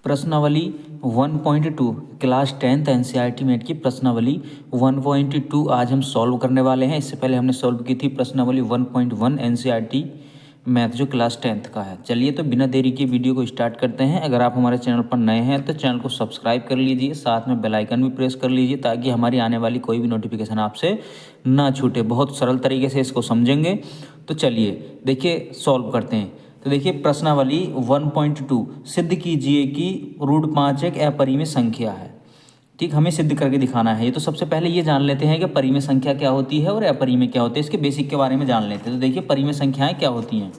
प्रश्नावली 1.2 class 10th NCERT math की प्रश्नावली 1.2 आज हम सॉल्व करने वाले हैं। इससे पहले हमने सॉल्व की थी प्रश्नावली 1.1 एनसीईआरटी मैथ जो क्लास 10th का है। चलिए तो बिना देरी के वीडियो को स्टार्ट करते हैं। अगर आप हमारे चैनल पर नए हैं तो चैनल को सब्सक्राइब कर लीजिए, साथ में बेल आइकन भी प्रेस कर लीजिए ताकि हमारी आने वाली कोई भी नोटिफिकेशन आपसे ना छूटे। बहुत सरल तरीके से इसको समझेंगे। तो चलिए देखिए सॉल्व करते हैं। तो देखिए प्रश्नावली 1.2 सिद्ध कीजिए कि √5 एक अपरिमेय संख्या है। ठीक, हमें सिद्ध करके दिखाना है। ये तो सबसे पहले ये जान लेते हैं कि परिमेय संख्या क्या होती है और अपरिमेय क्या होती है। इसके बेसिक के बारे में जान लेते हैं। तो देखिए परिमेय संख्याएं क्या होती हैं।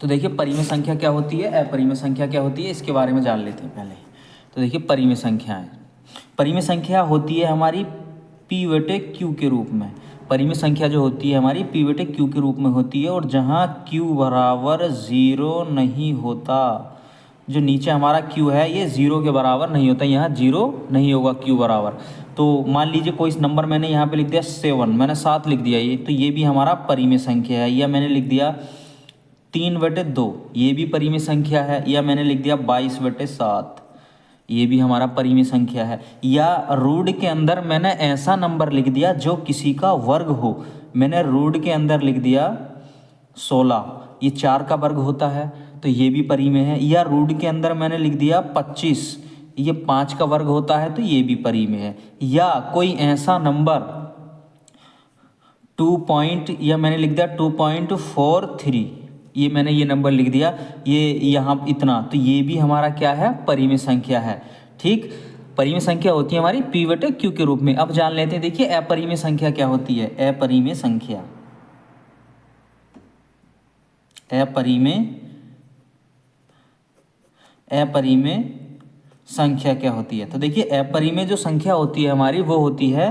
तो देखिए परिमेय संख्या क्या होती है, अपरिमेय संख्या क्या होती है, इसके बारे में जान लेते हैं पहले। तो देखिए परिमेय संख्याएं, परिमेय संख्या होती है हमारी P/Q के रूप में। परिमेय संख्या जो होती है हमारी P/Q के रूप में होती है और जहाँ Q बराबर 0 नहीं होता, जो नीचे हमारा Q है ये 0 के बराबर नहीं होता, यहाँ 0 नहीं होगा Q बराबर। तो मान लीजिए कोई नंबर मैंने यहाँ पे लिख दिया 7, मैंने 7 लिख दिया, ये तो ये भी हमारा परिमेय संख्या है। या मैंने लिख दिया 3/2, ये भी परिमेय संख्या है। या मैंने लिख दिया 22/7, ये भी हमारा परिमेय संख्या है। या रूट के अंदर मैंने ऐसा नंबर लिख दिया जो किसी का वर्ग हो। मैंने रूट के अंदर लिख दिया 16, ये 4 का वर्ग होता है तो ये भी परिमेय है। या रूट के अंदर मैंने लिख दिया 25, ये 5 का वर्ग होता है तो ये भी परिमेय है। या कोई ऐसा नंबर 2 पॉइंट, या मैंने लिख दिया 2.43, ये मैंने ये नंबर लिख दिया, ये यहाँ इतना, तो ये भी हमारा क्या है, परिमेय संख्या है। ठीक, परिमेय संख्या होती है हमारी P/Q के रूप में। अब जान लेते हैं, देखिए अपरिमेय संख्या क्या होती है। अपरिमेय संख्या, अपरिमेय संख्या क्या होती है। तो देखिए अपरिमेय जो संख्या होती है हमारी वो होती है,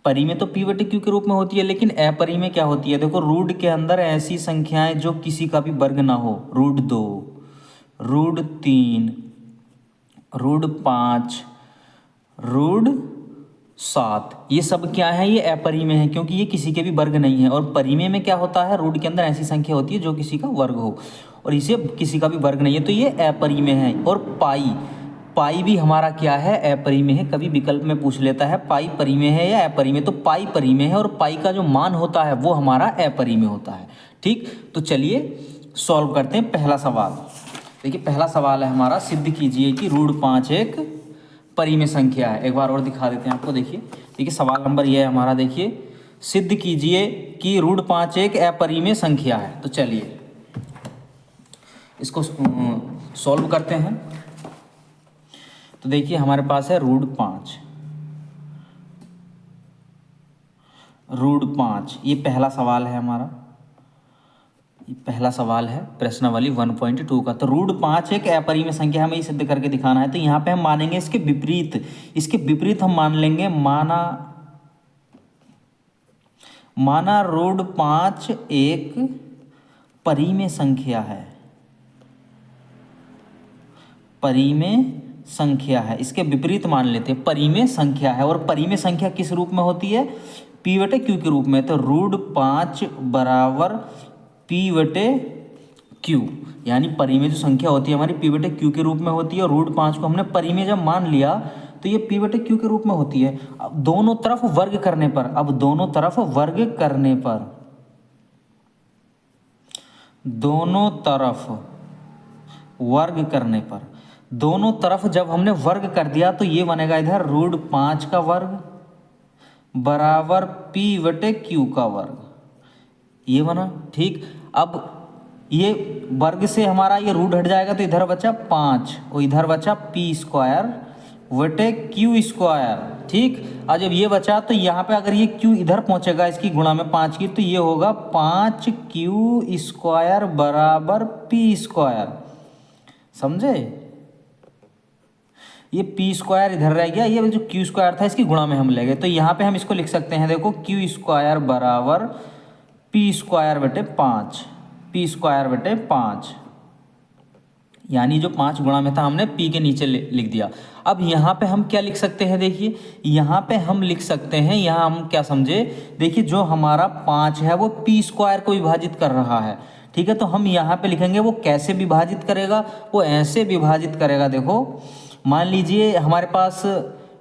परिमेय तो P/Q के रूप में होती है, लेकिन अपरिमेय क्या होती है। देखो रूट के अंदर ऐसी संख्याएं जो किसी का भी वर्ग ना हो, √2, √3, √5, √7, ये सब क्या है, ये अपरिमेय है क्योंकि ये किसी के भी वर्ग नहीं है। और परिमेय में क्या होता है, रूट के अंदर ऐसी संख्या होती है जो किसी का वर्ग हो और इसे किसी का भी वर्ग नहीं है, तो ये अपरिमेय है। और पाई भी हमारा क्या है, अपरिमेय है। कभी विकल्प में पूछ लेता है पाई परिमेय है या अपरिमेय, तो पाई परिमेय है और पाई का जो मान होता है वो हमारा अपरिमेय होता है। ठीक, तो चलिए सॉल्व करते हैं पहला सवाल। देखिए पहला सवाल है हमारा, सिद्ध कीजिए कि √5 एक परिमेय संख्या है। एक बार और दिखा देते हैं आपको। देखिए सवाल नंबर ये है हमारा, देखिए सिद्ध कीजिए कि √5 एक अपरिमेय संख्या है। तो चलिए इसको सॉल्व करते हैं। तो देखिए हमारे पास है √5, ये पहला सवाल है हमारा, ये पहला सवाल है प्रश्नावली 1.2 का। तो √5 एक अपरिमेय संख्या, हमें ये सिद्ध करके दिखाना है। तो यहाँ पे हम मानेंगे इसके विपरीत, हम मान लेंगे, माना √5 एक परिमेय संख्या है, परिमेय संख्या है। इसके विपरीत मान लेते हैं, परिमेय संख्या है। और परिमेय संख्या किस रूप में होती है, P/Q के रूप में। तो √5 बराबर P/Q, यानी परिमेय जो संख्या होती है हमारी P/Q के रूप में होती है। और √5 को हमने परिमेय जब मान लिया तो ये P/Q के रूप में होती है। अब दोनों तरफ वर्ग करने पर, दोनों तरफ वर्ग करने पर, दोनों तरफ जब हमने वर्ग कर दिया तो ये बनेगा इधर √5 का वर्ग बराबर P/Q का वर्ग, ये बना। ठीक, अब ये वर्ग से हमारा ये रूट हट जाएगा तो इधर बचा 5 और इधर बचा P²/Q²। ठीक, और जब ये बचा तो यहाँ पे अगर ये Q इधर पहुँचेगा इसकी गुणा में 5 की, तो ये होगा 5Q² बराबर P²। समझे, ये P² इधर रह गया, ये जो Q² था इसकी गुणा में हम ले गए। तो यहाँ पे हम इसको लिख सकते हैं, देखो Q² बराबर P²/5, यानी जो 5 गुणा में था हमने P के नीचे लिख दिया। अब यहाँ पे हम क्या लिख सकते हैं, देखिए यहाँ पे हम लिख सकते हैं, यहाँ हम क्या समझे, देखिए जो हमारा 5 है वो P² को विभाजित कर रहा है। ठीक है। तो हम यहाँ पे लिखेंगे वो कैसे विभाजित करेगा, वो ऐसे विभाजित करेगा। देखो मान लीजिए हमारे पास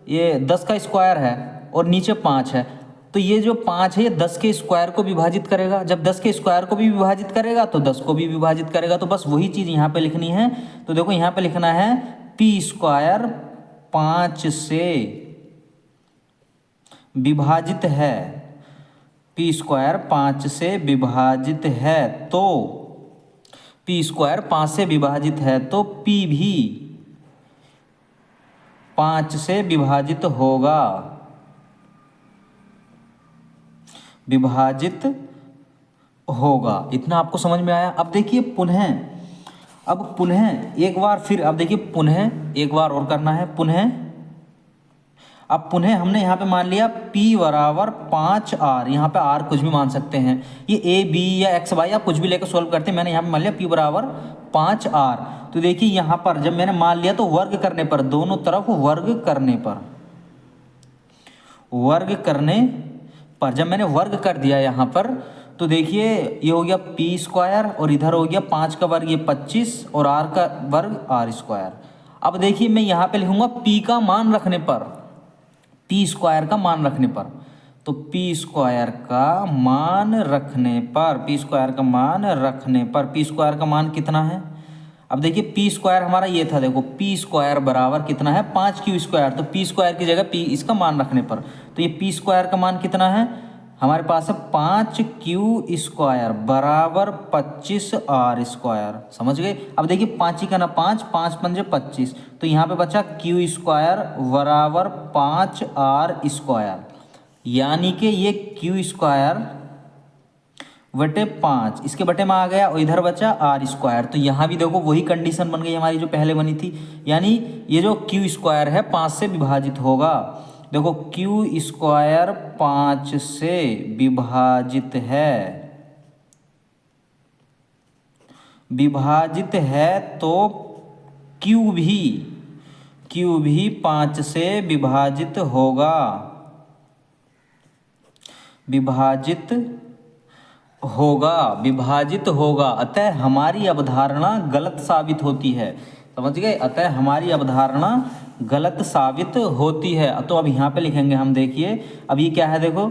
ये 10 का स्क्वायर है और नीचे 5 है, तो ये जो 5 है ये 10 के स्क्वायर को विभाजित करेगा। जब 10 के स्क्वायर को भी विभाजित करेगा तो 10 को भी विभाजित करेगा। तो बस वही चीज़ यहाँ पे लिखनी है। तो देखो यहाँ पे लिखना है पी स्क्वायर 5 से विभाजित है, पी स्क्वायर 5 से विभाजित है, तो पी स्क्वायर 5 से विभाजित है तो पी भी 5 से विभाजित होगा, विभाजित होगा। इतना आपको समझ में आया। अब देखिए पुनः एक बार फिर, अब देखिए पुनः एक बार और करना है पुनः। अब पुनः हमने यहाँ पे मान लिया P बराबर 5R, यहाँ पे R कुछ भी मान सकते हैं, ये A B या X Y आप कुछ भी लेकर सॉल्व करते हैं। मैंने यहाँ पे मान लिया P बराबर 5R। तो देखिए यहाँ पर जब मैंने मान लिया तो वर्ग करने पर, दोनों तरफ वर्ग करने पर जब मैंने वर्ग कर दिया यहाँ पर, तो देखिए ये हो गया P स्क्वायर और इधर हो गया 5 का वर्ग ये 25 और R का वर्ग R स्क्वायर। अब देखिए मैं यहाँ पे लिखूंगा P का मान रखने पर, पी स्क्वायर का मान रखने पर, तो पी स्क्वायर का मान रखने पर, पी स्क्वायर का मान रखने पर, पी स्क्वायर का मान कितना है। अब देखिए पी स्क्वायर हमारा ये था, देखो पी स्क्वायर बराबर कितना है 5Q स्क्वायर, तो पी स्क्वायर की जगह पी इसका मान रखने पर, तो ये पी स्क्वायर का मान कितना है हमारे पास है 5Q स्क्वायर बराबर 25R स्क्वायर। समझ गए। अब देखिए 5 ही का ना 5, 5 पंजे 25, तो यहाँ पे बचा Q स्क्वायर बराबर 5R स्क्वायर, यानी कि ये Q स्क्वायर बटे 5 इसके बटे में आ गया और इधर बचा R स्क्वायर। तो यहाँ भी देखो वही कंडीशन बन गई हमारी जो पहले बनी थी, यानी ये जो Q स्क्वायर है 5 से विभाजित होगा। देखो Q स्क्वायर 5 से विभाजित है तो Q भी 5 से विभाजित होगा, अतः हमारी अवधारणा गलत साबित होती है। समझ गए। अतः हमारी अवधारणा गलत साबित होती है। तो अब यहाँ पे लिखेंगे हम, देखिए अब ये क्या है, देखो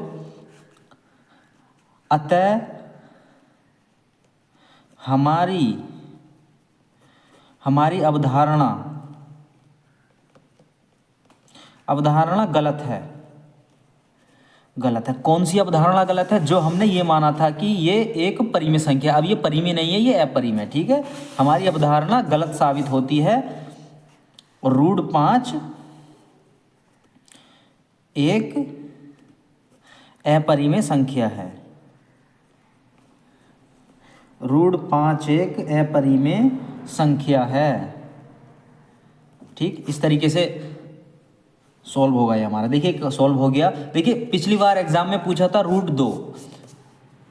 अतः हमारी अवधारणा गलत है। कौन सी अवधारणा गलत है? जो हमने ये माना था कि ये एक परिमेय संख्या, अब ये परिमेय नहीं है, ये अपरिमेय है। ठीक है, हमारी अवधारणा गलत साबित होती है। √5 एक अपरिमेय संख्या है, √5 एक अपरिमेय संख्या है। ठीक, इस तरीके से सॉल्व होगा ये हमारा। देखिए सॉल्व हो गया। देखिए पिछली बार एग्जाम में पूछा था √2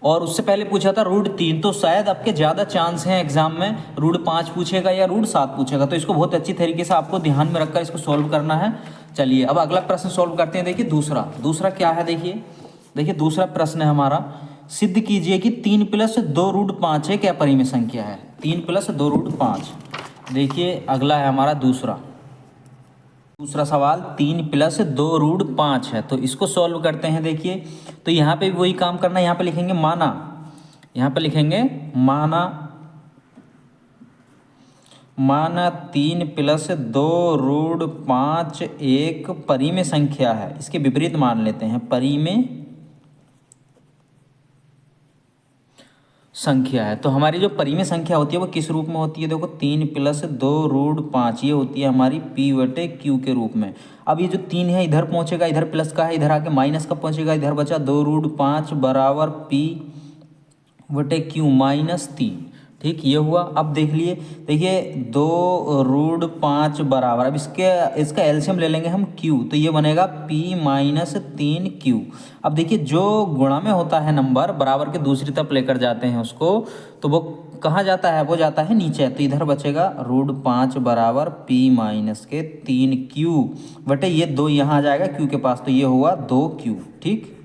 और उससे पहले पूछा था √3, तो शायद आपके ज़्यादा चांस हैं एग्जाम में √5 पूछेगा या √7 पूछेगा। तो इसको बहुत अच्छी तरीके से आपको ध्यान में रखकर इसको सॉल्व करना है। चलिए अब अगला प्रश्न सॉल्व करते हैं। देखिए दूसरा क्या है, देखिए दूसरा प्रश्न है हमारा, सिद्ध कीजिए कि 3 + 2 √5 एक अपरिमेय संख्या है। 3 + 2 √5। देखिए अगला है हमारा दूसरा सवाल, 3 + 2 √5 है, तो इसको सॉल्व करते हैं। देखिए तो यहाँ पे भी वही काम करना है। यहाँ पे लिखेंगे माना 3 + 2 √5 एक परिमेय संख्या है। इसके विपरीत मान लेते हैं, परिमेय संख्या है। तो हमारी जो परिमेय संख्या होती है वो किस रूप में होती है? देखो 3 + 2 √5 ये होती है हमारी P/Q के रूप में। अब ये जो 3 है इधर पहुंचेगा, इधर प्लस का है, इधर आके माइनस का पहुंचेगा, इधर बचा 2 √5 बराबर P/Q -3। ठीक, ये हुआ। अब देखिए 2 √5 बराबर, अब इसका एलसीएम ले लेंगे हम Q, तो ये बनेगा P - 3Q। अब देखिए जो गुणा में होता है नंबर, बराबर के दूसरी तरफ लेकर जाते हैं उसको, तो वो कहाँ जाता है? वो जाता है नीचे। तो इधर बचेगा √5 बराबर P - 3Q बटे ये 2 यहाँ आ जाएगा Q के पास, तो ये हुआ 2Q। ठीक,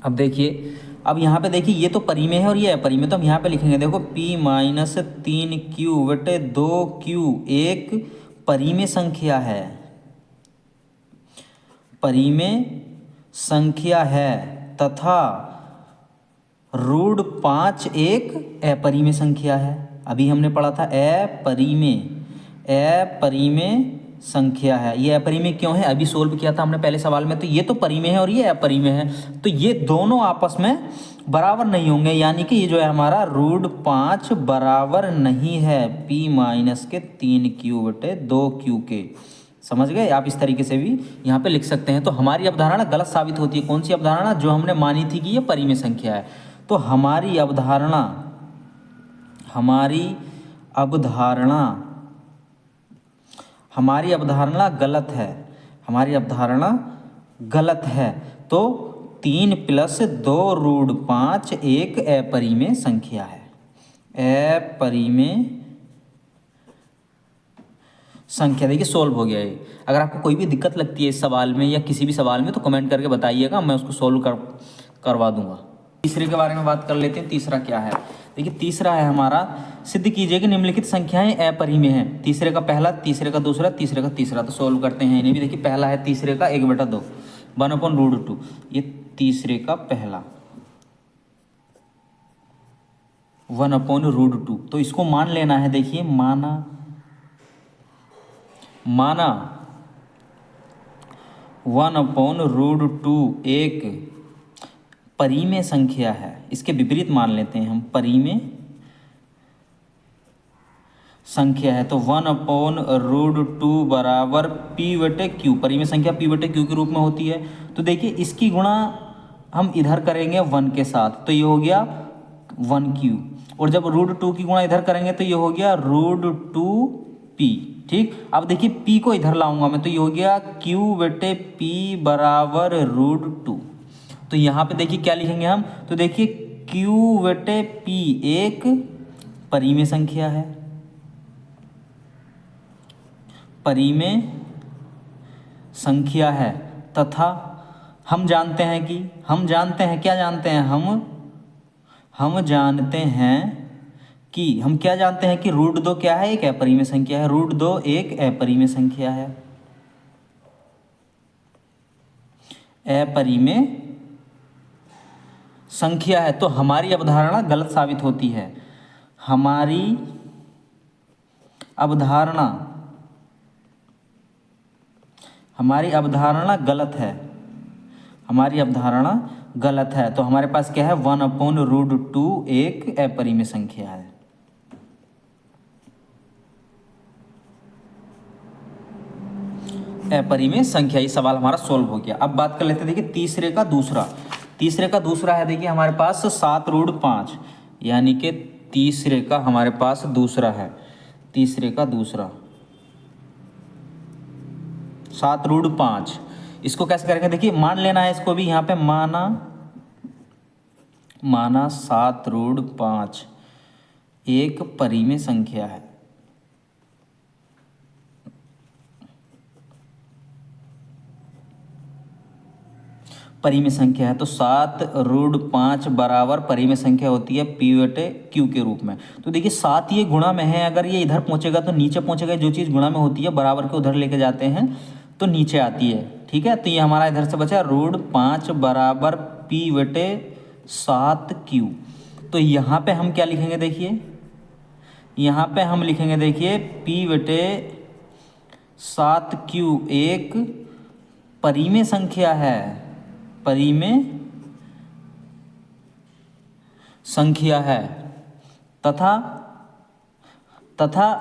अब देखिए अब यहाँ पे देखिए ये तो परिमेय है और ये अपरिमेय, तो हम यहाँ पे लिखेंगे देखो p-3q/2q एक परिमेय संख्या है, परिमेय संख्या है, तथा √5 एक अपरिमेय संख्या है। अभी हमने पढ़ा था अपरिमेय संख्या है। ये अपरिमेय क्यों है, अभी सोल्व किया था हमने पहले सवाल में, तो ये तो परिमेय है और ये अपरिमेय है, तो ये दोनों आपस में बराबर नहीं होंगे, यानी कि ये जो है हमारा √5 बराबर नहीं है p-3q/2q के। समझ गए? आप इस तरीके से भी यहाँ पे लिख सकते हैं। तो हमारी अवधारणा गलत साबित होती है। कौन सी अवधारणा? जो हमने मानी थी कि ये परिमेय संख्या है। तो हमारी अवधारणा गलत है, हमारी अवधारणा गलत है। तो 3 + 2√5 एक अपरिमेय संख्या है, अपरिमेय संख्या। देखिए सोल्व हो गया ये। अगर आपको कोई भी दिक्कत लगती है इस सवाल में या किसी भी सवाल में तो कमेंट करके बताइएगा, मैं उसको सोल्व करवा दूंगा। तीसरे के बारे में बात कर लेते हैं। तीसरा क्या है? देखिए तीसरा है हमारा, सिद्ध कीजिए कि निम्नलिखित संख्याएं अपरिमेय हैं। तीसरे का पहला, तीसरे का दूसरा, तीसरे का तीसरा। तो सोल्व करते हैं इन्हें भी। देखिए पहला है तीसरे का 1/2 1/√2, ये तीसरे का पहला 1/√2। तो इसको मान लेना है। देखिए माना 1/√2 एक परिमेय संख्या है। इसके विपरीत मान लेते हैं हम, परिमेय संख्या है। तो 1/√2 बराबर p/q, परिमेय संख्या p/q के रूप में होती है। तो देखिए इसकी गुणा हम इधर करेंगे 1 के साथ, तो ये हो गया 1q, और जब √2 की गुणा इधर करेंगे तो ये हो गया √2p। ठीक, अब देखिए p को इधर लाऊंगा मैं, तो ये हो गया q/p बराबर √2। तो यहाँ पे देखिए क्या लिखेंगे हम, तो देखिए q/p एक परिमेय संख्या है, परिमेय संख्या है, तथा हम जानते हैं कि हम जानते हैं क्या जानते हैं हम क्या जानते हैं कि √2 क्या है? एक अपरिमेय संख्या है। √2 एक अपरिमेय संख्या है, अपरिमेय संख्या है। तो हमारी अवधारणा गलत साबित होती है, हमारी अवधारणा गलत है, हमारी अवधारणा गलत है। तो हमारे पास क्या है? 1/√2 एक अपरिमेय संख्या है। अपरिमेय संख्या, ये सवाल हमारा सोल्व हो गया। अब बात कर लेते हैं देखिए तीसरे का दूसरा। तीसरे का दूसरा है देखिए हमारे पास 7√5, यानी कि तीसरे का हमारे पास दूसरा है, तीसरे का दूसरा 7√5। इसको कैसे करेंगे? देखिए मान लेना है इसको भी, यहाँ पे माना 7√5 एक परिमेय संख्या है, परिमेय संख्या है। तो 7√5 बराबर परिमेय संख्या होती है p/q के रूप में। तो देखिए 7 ये गुणा में है, अगर ये इधर पहुंचेगा तो नीचे पहुंचेगा। जो चीज़ गुणा में होती है बराबर के उधर लेके जाते हैं तो नीचे आती है। ठीक है, तो ये हमारा इधर से बचा √5 बराबर p/7q। तो यहाँ पे हम क्या लिखेंगे? देखिए यहाँ पे हम लिखेंगे देखिए p/7q एक परिमेय संख्या है, परिमेय संख्या है, तथा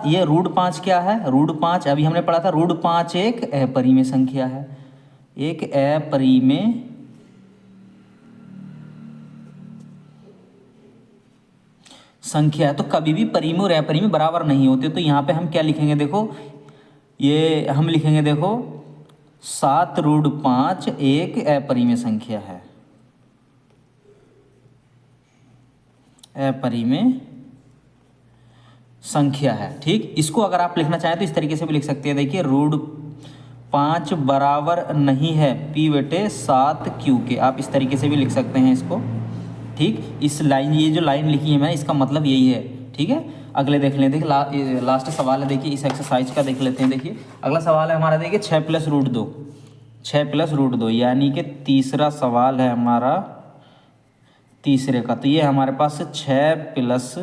ये √5 क्या है? √5 अभी हमने पढ़ा था, √5 एक अपरिमेय संख्या है, एक अपरिमेय संख्या है। तो कभी भी परिमेय और अपरिमेय बराबर नहीं होते। तो यहाँ पे हम क्या लिखेंगे? देखो ये हम लिखेंगे देखो 7√5 एक अपरिमेय संख्या है, अपरिमेय संख्या है। ठीक, इसको अगर आप लिखना चाहें तो इस तरीके से भी लिख सकते हैं। देखिए √5 बराबर नहीं है p/7q के, आप इस तरीके से भी लिख सकते हैं इसको। ठीक, इस लाइन, ये जो लाइन लिखी है मैंने, इसका मतलब यही है। ठीक है, अगले देख लें, देखिए लास्ट सवाल है, देखिए इस एक्सरसाइज का देख लेते हैं। देखिए अगला सवाल है हमारा, देखिए 6 + √2, 6 + √2, यानी कि तीसरा सवाल है हमारा तीसरे का। तो ये हमारे पास 6 +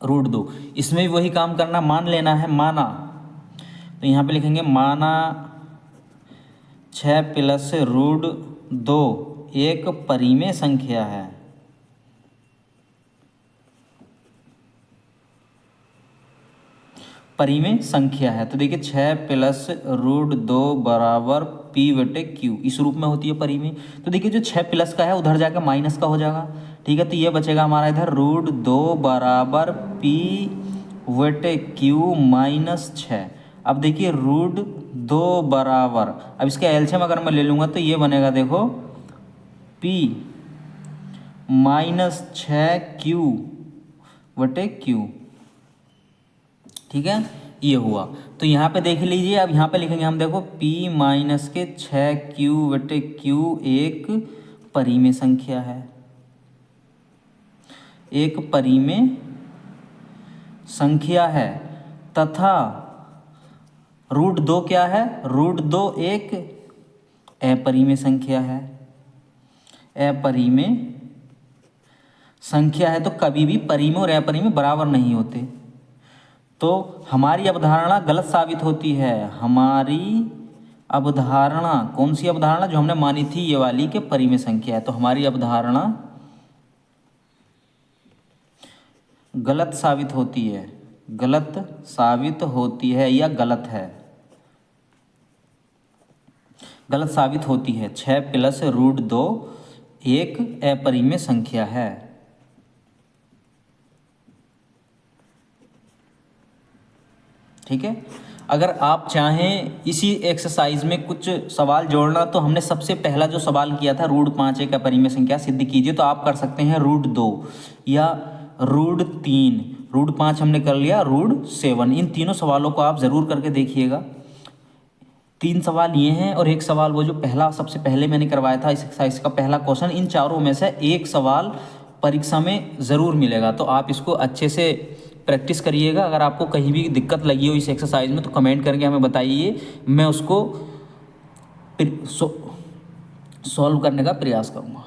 √2, इसमें भी वही काम करना, मान लेना है, माना। तो यहाँ पे लिखेंगे माना 6 + √2 एक परिमेय संख्या है। परिमेय संख्या है। तो देखिए 6 + √2 बराबर p/q, इस रूप में होती है परिमेय। तो देखिए जो 6 प्लस का है उधर जाकर माइनस का हो जाएगा। ठीक है, तो ये बचेगा हमारा इधर √2 बराबर p/q -6। अब देखिए √2 बराबर, अब इसका एलसीएम अगर मैं ले लूँगा तो ये बनेगा, देखो p -6q/q। ठीक है, ये हुआ। तो यहाँ पे देख लीजिए, अब यहाँ पे लिखेंगे हम, देखो p - 6q/q एक परिमेय संख्या है, एक परिमेय संख्या है, तथा √2 क्या है, √2 एक अपरिमेय संख्या है। अपरिमेय संख्या है तो कभी भी परिमेय और अपरिमेय बराबर नहीं होते। तो हमारी अवधारणा गलत साबित होती है। हमारी अवधारणा, कौन सी अवधारणा, जो हमने मानी थी ये वाली, कि परिमेय संख्या है, तो हमारी अवधारणा गलत साबित होती है, गलत साबित होती है या गलत है, गलत साबित होती है। 6 + √2 एक अपरिमेय संख्या है। ठीक है, अगर आप चाहें इसी एक्सरसाइज में कुछ सवाल जोड़ना, तो हमने सबसे पहला जो सवाल किया था √5 एक अपरिमेय संख्या सिद्ध कीजिए, तो आप कर सकते हैं √2 या √3, √5 हमने कर लिया, √7, इन तीनों सवालों को आप ज़रूर करके देखिएगा। 3 सवाल ये हैं और एक सवाल वो जो पहला सबसे पहले मैंने करवाया था इस एक्सरसाइज का पहला क्वेश्चन। इन चारों में से एक सवाल परीक्षा में ज़रूर मिलेगा, तो आप इसको अच्छे से प्रैक्टिस करिएगा। अगर आपको कहीं भी दिक्कत लगी हो इस एक्सरसाइज में तो कमेंट करके हमें बताइए, मैं उसको सॉल्व करने का प्रयास करूँगा।